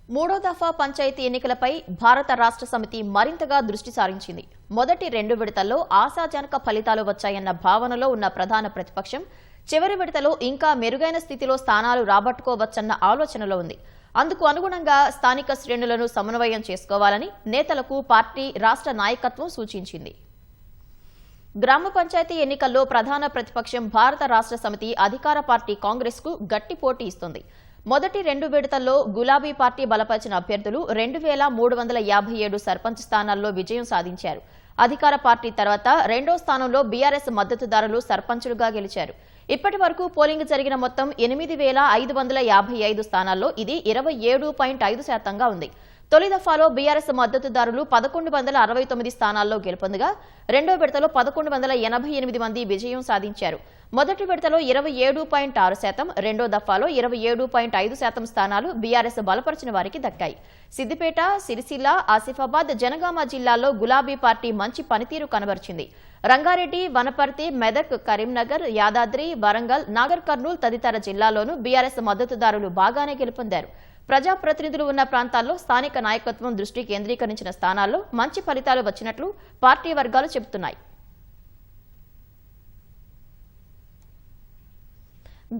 మూడో దఫా పంచాయతీ ఎన్నికలపై భారత రాష్ట్ర సమితి మరింతగా దృష్టి సారించింది. మొదటి 2 విడతల్లో ఆశాజనక ఫలితాలు వచ్చాయన్న భావనలో ఉన్న ప్రధాన ప్రతిపక్షం చివరి విడతలో ఇంకా మెరుగైన స్థితిలో స్థానాలు రాబట్టుకోవచ్చన్న ఆలోచనలో ఉంది. అందుకు అనుగుణంగా స్థానిక శ్రేణులను సమన్వయం చేసుకోవాలని నేతలకు పార్టీ రాష్ట్ర నాయకత్వం సూచించింది. గ్రామ పంచాయతీ ఎన్నికల్లో ప్రధాన ప్రతిపక్షం భారత రాష్ట్ర సమితి అధికార పార్టీ కాంగ్రెస్ కు గట్టి పోటీ ఇస్తోంది. మొదటి 2 విడతల్లో గులాబీ పార్టీ బలపరిచిన అభ్యర్థులు 2357 సర్పంచ్ స్థానాల్లో విజయం సాధించారు. అధికార పార్టీ తర్వాత రెండో స్థానంలో బీఆర్ఎస్ మద్దతుదారులు సర్పంచులుగా గెలిచారు. ఇప్పటి వరకు పోలింగ్ జరిగిన మొత్తం 8555 స్థానాల్లో ఇది 27.5% ఉంది. తొలి దఫాలో బీఆర్ఎస్ మద్దతుదారులు 1169 స్థానాల్లో గెలుపొందగా రెండో విడతలో 1188 మంది విజయం సాధించారు. మొదటి విడతలో 27.6%, రెండో దఫాలో 27.5% స్థానాలు బీఆర్ఎస్ బలపరిచిన వారికి దక్కాయి. సిద్దిపేట, సిరిసిల్ల, ఆసిఫాబాద్, జనగామ జిల్లాల్లో గులాబీ పార్టీ మంచి పనితీరు కనబరిచింది. రంగారెడ్డి, వనపర్తి, మెదక్, కరీంనగర్, యాదాద్రి, వరంగల్, నాగర్ కర్నూల్ తదితర జిల్లాల్లోనూ బీఆర్ఎస్ మద్దతుదారులు బాగానే గెలుపొందారు. ప్రజాప్రతినిధులు ఉన్న ప్రాంతాల్లో స్థానిక నాయకత్వం దృష్టి కేంద్రీకరించిన స్థానాల్లో మంచి ఫలితాలు వచ్చినట్లు పార్టీ వర్గాలు చెబుతున్నాయి.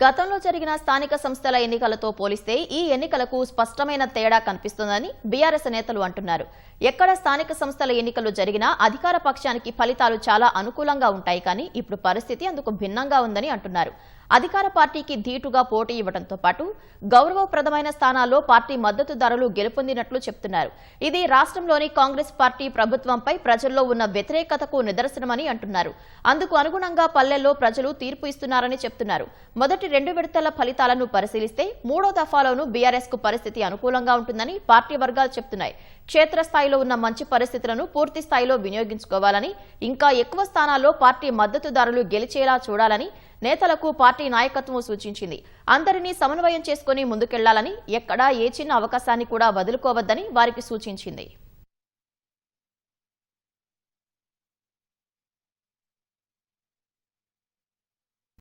గతంలో జరిగిన స్థానిక సంస్థల ఎన్నికలతో పోలిస్తే ఈ ఎన్నికలకు స్పష్టమైన తేడా కనిపిస్తోందని బీఆర్ఎస్ నేతలు అంటున్నారు. ఎక్కడ స్థానిక సంస్థల ఎన్నికలు జరిగినా అధికార పక్షానికి ఫలితాలు చాలా అనుకూలంగా ఉంటాయి, కానీ ఇప్పుడు పరిస్థితి అందుకు భిన్నంగా ఉందని అంటున్నారు. అధికార పార్టీకి ధీటుగా పోటీ ఇవ్వడంతో పాటు గౌరవప్రదమైన స్థానాల్లో పార్టీ మద్దతుదారులు గెలుపొందినట్లు చెప్తున్నారు. ఇది రాష్ట్రంలోని కాంగ్రెస్ పార్టీ ప్రభుత్వంపై ప్రజల్లో ఉన్న వ్యతిరేకతకు నిదర్శనమని అంటున్నారు. అందుకు అనుగుణంగా పల్లెల్లో ప్రజలు తీర్పు ఇస్తున్నారని చెప్తున్నారు. మొదటి 2 విడతల ఫలితాలను పరిశీలిస్తే మూడో దఫాలోనూ బీఆర్ఎస్ కు పరిస్థితి అనుకూలంగా ఉంటుందని పార్టీ వర్గాలు చెప్తున్నాయి. క్షేత్రస్థాయిలో ఉన్న మంచి పరిస్థితులను పూర్తి స్థాయిలో వినియోగించుకోవాలని, ఇంకా ఎక్కువ స్థానాల్లో పార్టీ మద్దతుదారులు గెలిచేలా చూడాలని నేతలకు పార్టీ నాయకత్వం సూచించింది. అందరినీ సమన్వయం చేసుకుని ముందుకెళ్లాలని, ఎక్కడా ఏ చిన్న అవకాశాన్ని కూడా వదులుకోవద్దని వారికి సూచించింది.